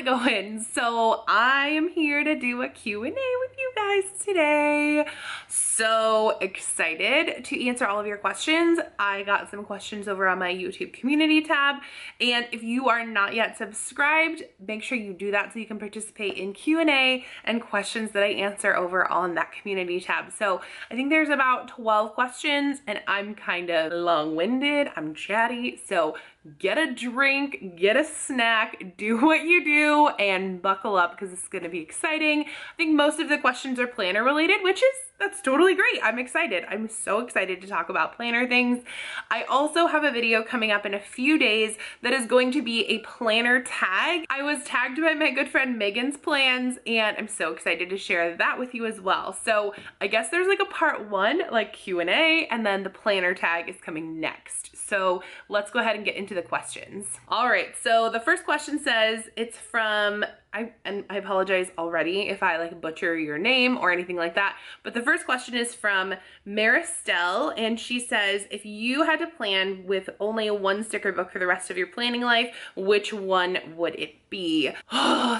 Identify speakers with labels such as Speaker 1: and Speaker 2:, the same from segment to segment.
Speaker 1: going? So I am here to do a Q&A with you guys today. So excited to answer all of your questions. I got some questions over on my YouTube community tab, and if you are not yet subscribed, make sure you do that so you can participate in Q&A and questions that I answer over on that community tab. So I think there's about 12 questions, and I'm kind of long-winded, I'm chatty, so get a drink, get a snack, do what you do, and buckle up because it's gonna be exciting. I think most of the questions are planner related, that's totally great. I'm excited. I'm so excited to talk about planner things. I also have a video coming up in a few days that is going to be a planner tag. I was tagged by my good friend Megan's Plans, and I'm so excited to share that with you as well. So I guess there's like a part one, like Q&A, and then the planner tag is coming next. So let's go ahead and get into the questions. All right, so the first question says, it's from, and I apologize already if I like butcher your name or anything like that, but the first question is from Maristelle, and she says, if you had to plan with only one sticker book for the rest of your planning life, which one would it be?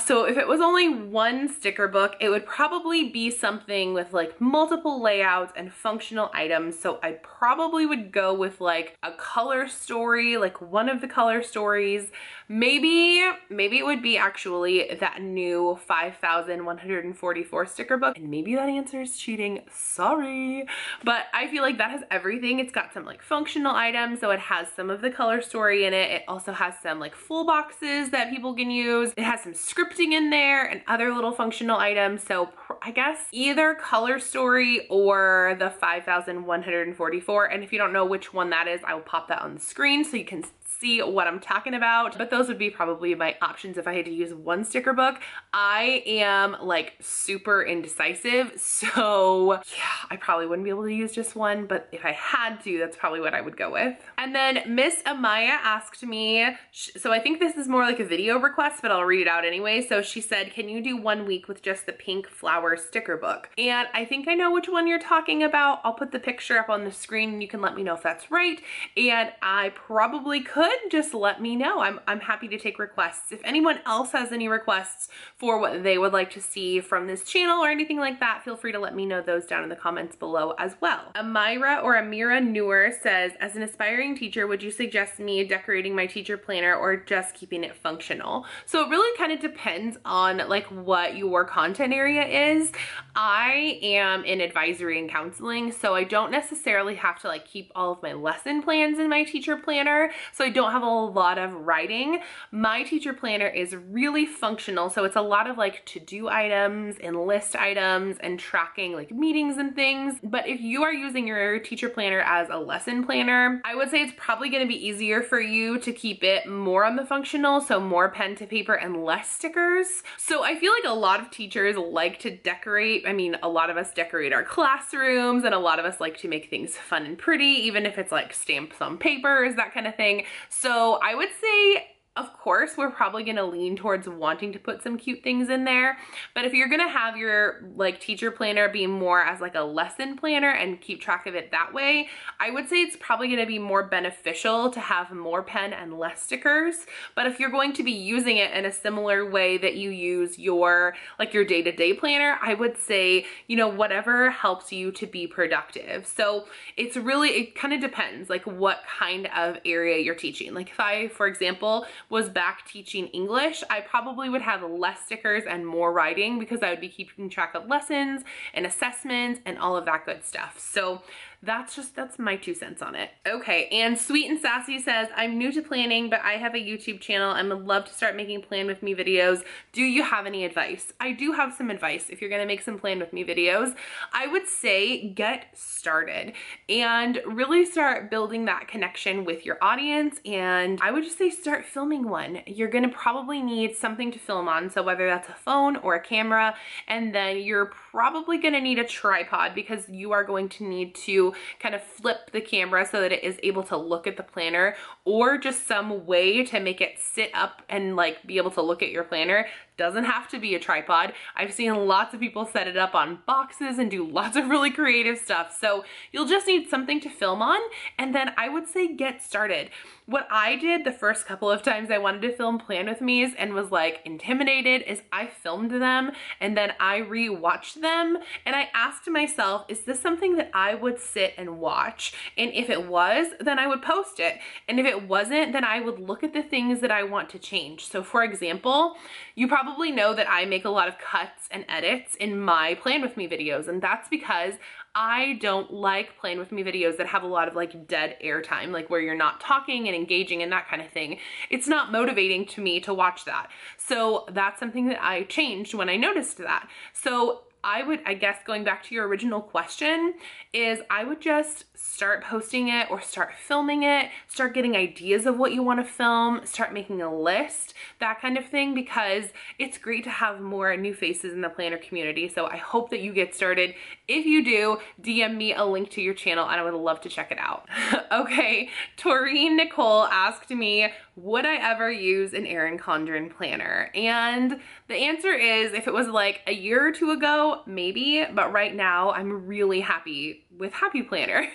Speaker 1: So if it was only one sticker book, it would probably be something with like multiple layouts and functional items. So I probably would go with like a color story, like one of the color stories. Maybe it would be actually that new 5,144 sticker book, and maybe that answer is cheating, sorry, but I feel like that has everything. It's got some like functional items, so it has some of the color story in it. It also has some like full boxes that people can use. It has some scripting in there and other little functional items. So I guess either color story or the 5,144, and if you don't know which one that is, I will pop that on the screen so you can see what I'm talking about, but those would be probably my options if I had to use one sticker book. I am like super indecisive, so yeah, I probably wouldn't be able to use just one, but if I had to, that's probably what I would go with. And then Miss Amaya asked me, so I think this is more like a video request, but I'll read it out anyway. So she said, can you do 1 week with just the pink flower sticker book? And I think I know which one you're talking about. I'll put the picture up on the screen and you can let me know if that's right. And I probably could, just let me know. I'm happy to take requests. If anyone else has any requests for what they would like to see from this channel or anything like that, feel free to let me know those down in the comments below as well. Amira Newer says, as an aspiring teacher, would you suggest me decorating my teacher planner or just keeping it functional? So it really kind of depends on like what your content area is. I am in advisory and counseling, so I don't necessarily have to like keep all of my lesson plans in my teacher planner, so I don't have a lot of writing. My teacher planner is really functional, so it's a lot of like to-do items and list items and tracking like meetings and things. But if you are using your teacher planner as a lesson planner, I would say it's probably going to be easier for you to keep it more on the functional, so more pen to paper and less stickers. So I feel like a lot of teachers like to decorate. I mean, a lot of us decorate our classrooms, and a lot of us like to make things fun and pretty, even if it's like stamps on papers, that kind of thing. So I would say, of course, we're probably gonna lean towards wanting to put some cute things in there. But if you're gonna have your like teacher planner be more as like a lesson planner and keep track of it that way, I would say it's probably gonna be more beneficial to have more pen and less stickers. But if you're going to be using it in a similar way that you use your like your day-to-day planner, I would say, you know, whatever helps you to be productive. So it's really, it kind of depends like what kind of area you're teaching. Like if I, for example, was back teaching English, I probably would have less stickers and more writing because I would be keeping track of lessons and assessments and all of that good stuff. So that's my 2 cents on it. Okay, and Sweet and Sassy says, I'm new to planning, but I have a YouTube channel and would love to start making plan with me videos. Do you have any advice? I do have some advice. If you're gonna make some plan with me videos, I would say get started and really start building that connection with your audience. And I would just say start filming one. You're gonna probably need something to film on. So whether that's a phone or a camera, and then you're probably gonna need a tripod because you are going to need to kind of flip the camera so that it is able to look at the planner, or just some way to make it sit up and like be able to look at your planner. Doesn't have to be a tripod. I've seen lots of people set it up on boxes and do lots of really creative stuff. So you'll just need something to film on, and then I would say get started. What I did the first couple of times I wanted to film Plan With Me's and was like intimidated is I filmed them and then I re-watched them and I asked myself, is this something that I would sit and watch? And if it was, then I would post it. And if it wasn't, then I would look at the things that I want to change. So for example, you probably know that I make a lot of cuts and edits in my Plan With Me videos, and that's because I don't like Plan With Me videos that have a lot of like dead air time, like where you're not talking and engaging and that kind of thing. It's not motivating to me to watch that. So that's something that I changed when I noticed that. So I guess going back to your original question, is I would just start posting it or start filming it, start getting ideas of what you want to film, start making a list, that kind of thing, because it's great to have more new faces in the planner community. So I hope that you get started. If you do, DM me a link to your channel and I would love to check it out. Okay, Taurine Nicole asked me, would I ever use an Erin Condren planner? And the answer is, if it was like a year or two ago, maybe, but right now I'm really happy with Happy Planner.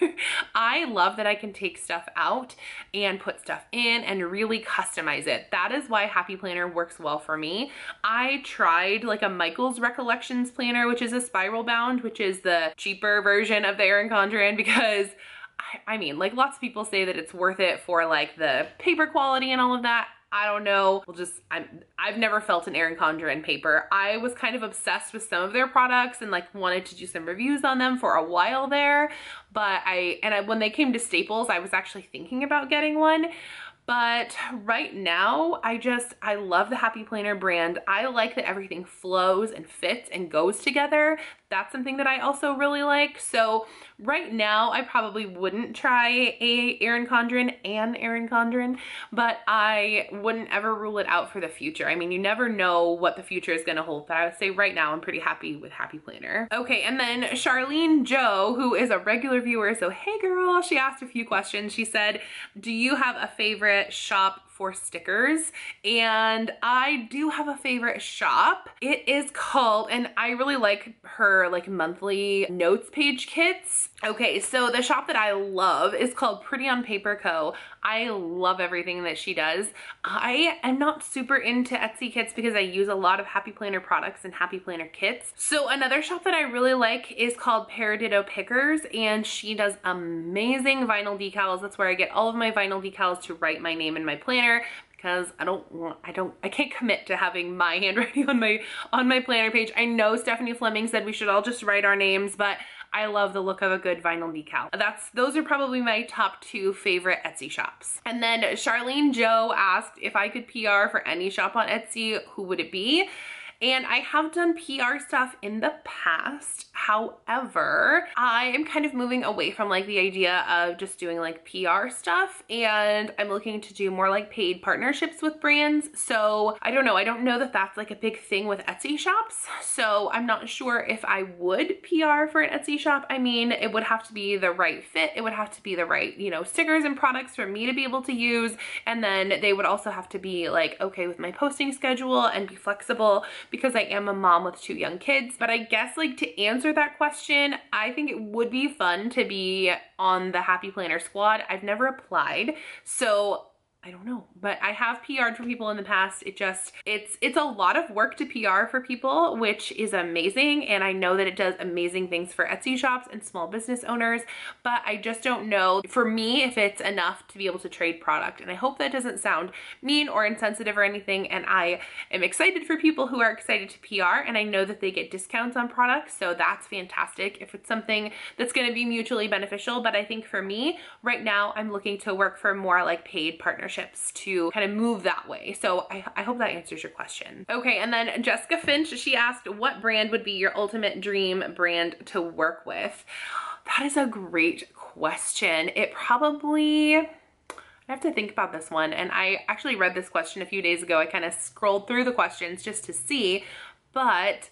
Speaker 1: I love that I can take stuff out and put stuff in and really customize it. That is why Happy Planner works well for me. I tried like a Michael's Recollections planner, which is a spiral bound, which is the cheaper version of the Erin Condren, because I mean, like lots of people say that it's worth it for like the paper quality and all of that. I don't know. I've never felt an Erin Condren paper. I was kind of obsessed with some of their products and like wanted to do some reviews on them for a while there. But when they came to Staples, I was actually thinking about getting one. But right now, I love the Happy Planner brand. I like that everything flows and fits and goes together. That's something that I also really like. So right now, I probably wouldn't try an Erin Condren, but I wouldn't ever rule it out for the future. I mean, you never know what the future is gonna hold, but I would say right now, I'm pretty happy with Happy Planner. Okay, and then Charlene Joe, who is a regular viewer, so hey girl, she asked a few questions. She said, do you have a favorite shop for stickers? And I do have a favorite shop. It is called, and I really like her like monthly notes page kits. Okay, so the shop that I love is called Pretty on Paper Co. I love everything that she does. I am not super into Etsy kits because I use a lot of Happy Planner products and Happy Planner kits. So another shop that I really like is called Paradiddle Pickers, and she does amazing vinyl decals. That's where I get all of my vinyl decals to write my name in my planner, because I can't commit to having my handwriting on my planner page. I know Stephanie Fleming said we should all just write our names, but I love the look of a good vinyl decal. Those are probably my top 2 favorite Etsy shops. And then Charlene Joe asked if I could PR for any shop on Etsy, who would it be? And I have done PR stuff in the past. However, I am kind of moving away from like the idea of just doing like PR stuff, and I'm looking to do more like paid partnerships with brands. So I don't know. I don't know that that's like a big thing with Etsy shops. So I'm not sure if I would PR for an Etsy shop. I mean, it would have to be the right fit. It would have to be the right, stickers and products for me to be able to use. And then they would also have to be like okay with my posting schedule and be flexible, because I am a mom with 2 young kids. But I guess like to answer that question, I think it would be fun to be on the Happy Planner squad. I've never applied, so I don't know, but I have PR'd for people in the past. It's a lot of work to PR for people, which is amazing. And I know that it does amazing things for Etsy shops and small business owners, but I just don't know for me if it's enough to be able to trade product. And I hope that doesn't sound mean or insensitive or anything. And I am excited for people who are excited to PR, and I know that they get discounts on products. So that's fantastic if it's something that's going to be mutually beneficial. But I think for me right now, I'm looking to work for more like paid partnerships to kind of move that way. So I hope that answers your question. Okay, and then Jessica Finch, she asked, what brand would be your ultimate dream brand to work with? That is a great question. It probably, I have to think about this one. And I actually read this question a few days ago. I kind of scrolled through the questions just to see, but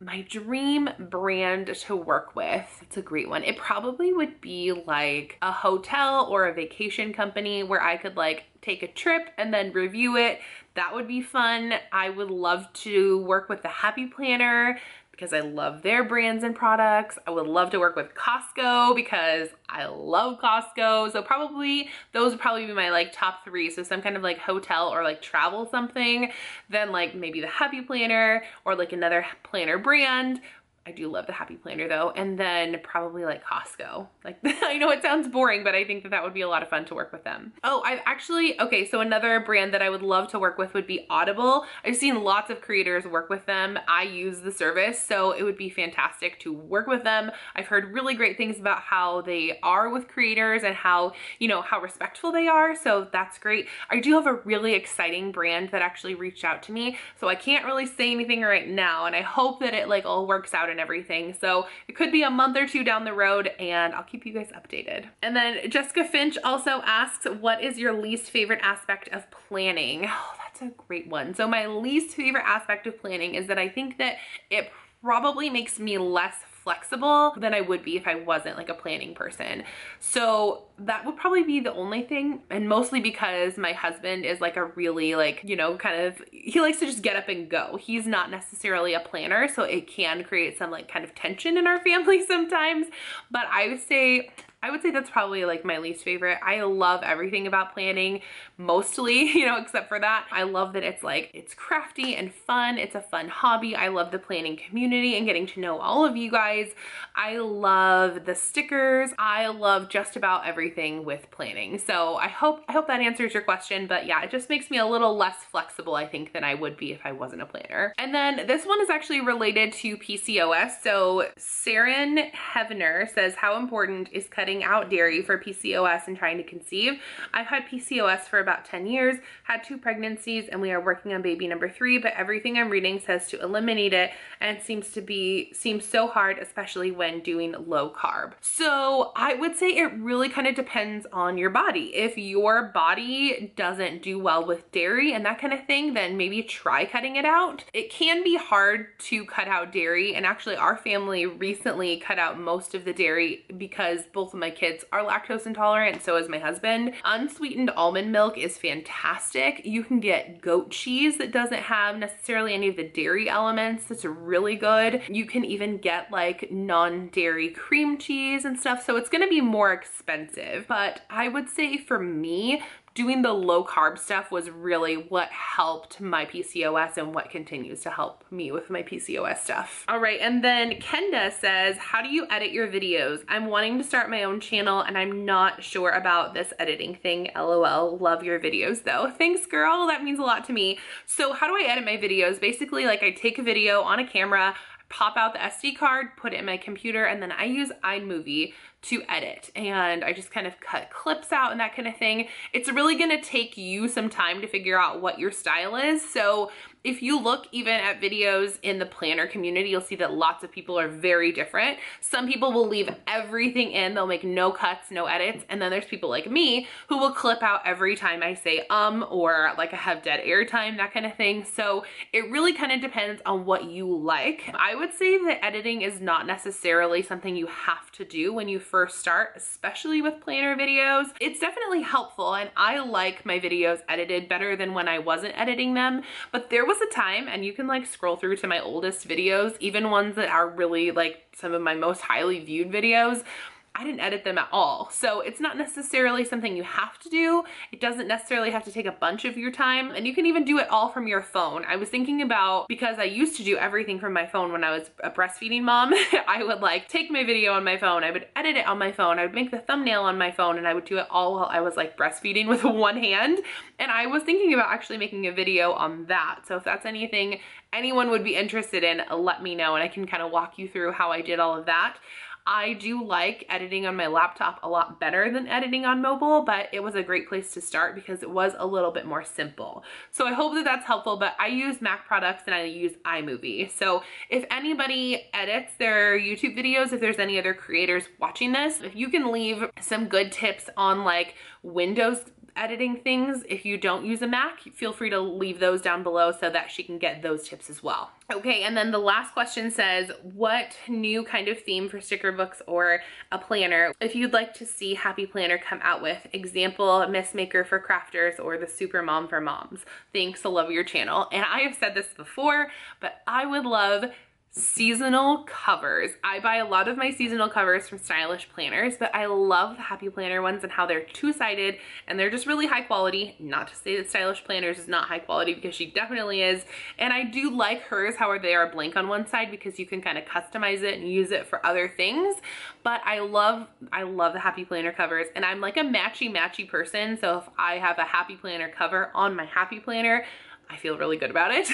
Speaker 1: my dream brand to work with, it's a great one. It probably would be like a hotel or a vacation company where I could like take a trip and then review it. That would be fun. I would love to work with the Happy Planner because I love their brands and products. I would love to work with Costco because I love Costco. So probably those would probably be my like top 3. So some kind of like hotel or like travel something, then like maybe the Happy Planner or like another planner brand. I do love the Happy Planner though. And then probably like Costco. Like, I know it sounds boring, but I think that that would be a lot of fun to work with them. Oh, I've actually, okay, so another brand that I would love to work with would be Audible. I've seen lots of creators work with them. I use the service, so it would be fantastic to work with them. I've heard really great things about how they are with creators and how, you know, how respectful they are. So that's great. I do have a really exciting brand that actually reached out to me. So I can't really say anything right now. And I hope that it like all works out and everything. So it could be a month or 2 down the road and I'll keep you guys updated. And then Jessica Finch also asks, what is your least favorite aspect of planning? Oh, that's a great one. So my least favorite aspect of planning is that I think that it probably makes me less flexible than I would be if I wasn't like a planning person. So that would probably be the only thing, and mostly because my husband is like a really like, you know, kind of, he likes to just get up and go. He's not necessarily a planner, so it can create some like kind of tension in our family sometimes. But I would say that's probably like my least favorite. I love everything about planning, mostly, you know, except for that. I love that it's like, it's crafty and fun. It's a fun hobby. I love the planning community and getting to know all of you guys. I love the stickers. I love just about everything with planning. So I hope that answers your question, but yeah, it just makes me a little less flexible, I think, than I would be if I wasn't a planner. And then this one is actually related to PCOS. So Saren Hevener says, how important is cutting out dairy for PCOS and trying to conceive? I've had PCOS for about 10 years, had 2 pregnancies, and we are working on baby number 3, but everything I'm reading says to eliminate it, and it seems so hard, especially when doing low carb. So I would say it really kind of depends on your body. If your body doesn't do well with dairy and that kind of thing, then maybe try cutting it out. It can be hard to cut out dairy, and actually our family recently cut out most of the dairy because both of my kids are lactose intolerant, so is my husband. Unsweetened almond milk is fantastic. You can get goat cheese that doesn't have necessarily any of the dairy elements. That's really good. You can even get like non-dairy cream cheese and stuff, so it's gonna be more expensive. But I would say for me, doing the low carb stuff was really what helped my PCOS and what continues to help me with my PCOS stuff. All right, and then Kenda says, how do you edit your videos? I'm wanting to start my own channel and I'm not sure about this editing thing. LOL, love your videos though. Thanks, girl, that means a lot to me. So how do I edit my videos? Basically, like I take a video on a camera, pop out the SD card, put it in my computer, and then I use iMovie to edit, and I just kind of cut clips out and that kind of thing. It's really gonna take you some time to figure out what your style is. So if you look even at videos in the planner community, you'll see that lots of people are very different. Some people will leave everything in, they'll make no cuts, no edits, and then there's people like me who will clip out every time I say or like I have dead air time, that kind of thing. So it really kind of depends on what you like. I would say that editing is not necessarily something you have to do when you first start, especially with planner videos. It's definitely helpful, and I like my videos edited better than when I wasn't editing them, but there was a time, and you can like scroll through to my oldest videos, even ones that are really like some of my most highly viewed videos, I didn't edit them at all. So it's not necessarily something you have to do. It doesn't necessarily have to take a bunch of your time, and you can even do it all from your phone. I was thinking about, because I used to do everything from my phone when I was a breastfeeding mom, I would like take my video on my phone, I would edit it on my phone, I would make the thumbnail on my phone, and I would do it all while I was like breastfeeding with one hand. And I was thinking about actually making a video on that. So if that's anything anyone would be interested in, let me know and I can kind of walk you through how I did all of that. I do like editing on my laptop a lot better than editing on mobile, but it was a great place to start because it was a little bit more simple. So I hope that that's helpful, but I use Mac products and I use iMovie. So if anybody edits their YouTube videos, if there's any other creators watching this, if you can leave some good tips on like Windows editing things. If you don't use a Mac, feel free to leave those down below so that she can get those tips as well. Okay, and then the last question says, what new kind of theme for sticker books or a planner if you'd like to see Happy Planner come out with? Example, Miss Maker for crafters or the Super Mom for moms. Thanks, I love your channel. And I have said this before, but I would love seasonal covers. I buy a lot of my seasonal covers from Stylish Planners, but I love the Happy Planner ones and how they're two-sided and they're just really high quality. Not to say that Stylish Planners is not high quality, because she definitely is. And I do like hers, how they are blank on one side, because you can kind of customize it and use it for other things. But I love the Happy Planner covers, and I'm like a matchy person. So if I have a Happy Planner cover on my Happy Planner, I feel really good about it.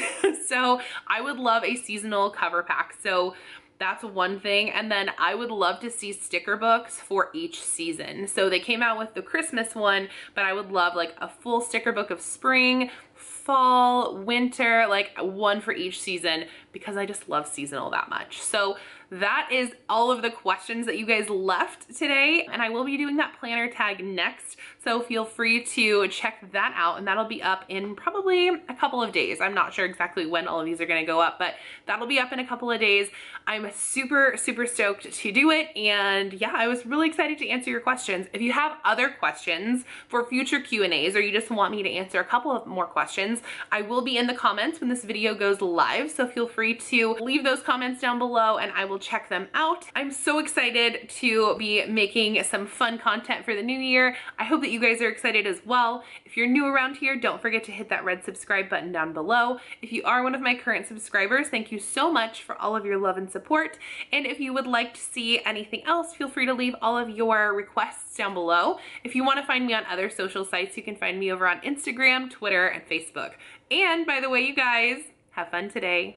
Speaker 1: So I would love a seasonal cover pack. So that's one thing. And then I would love to see sticker books for each season. So they came out with the Christmas one, but I would love like a full sticker book of spring, fall, winter, like one for each season, because I just love seasonal that much. So that is all of the questions that you guys left today, and I will be doing that planner tag next, so feel free to check that out, and that'll be up in probably a couple of days. I'm not sure exactly when all of these are going to go up, but that'll be up in a couple of days. I'm super stoked to do it, and yeah, I was really excited to answer your questions. If you have other questions for future Q&As, or you just want me to answer a couple of more questions, I will be in the comments when this video goes live, so feel free to leave those comments down below and I will check them out. I'm so excited to be making some fun content for the new year. I hope that you guys are excited as well. If you're new around here, don't forget to hit that red subscribe button down below. If you are one of my current subscribers, thank you so much for all of your love and support. And if you would like to see anything else, feel free to leave all of your requests down below. If you want to find me on other social sites, you can find me over on Instagram, Twitter, and Facebook. And by the way, you guys, have fun today.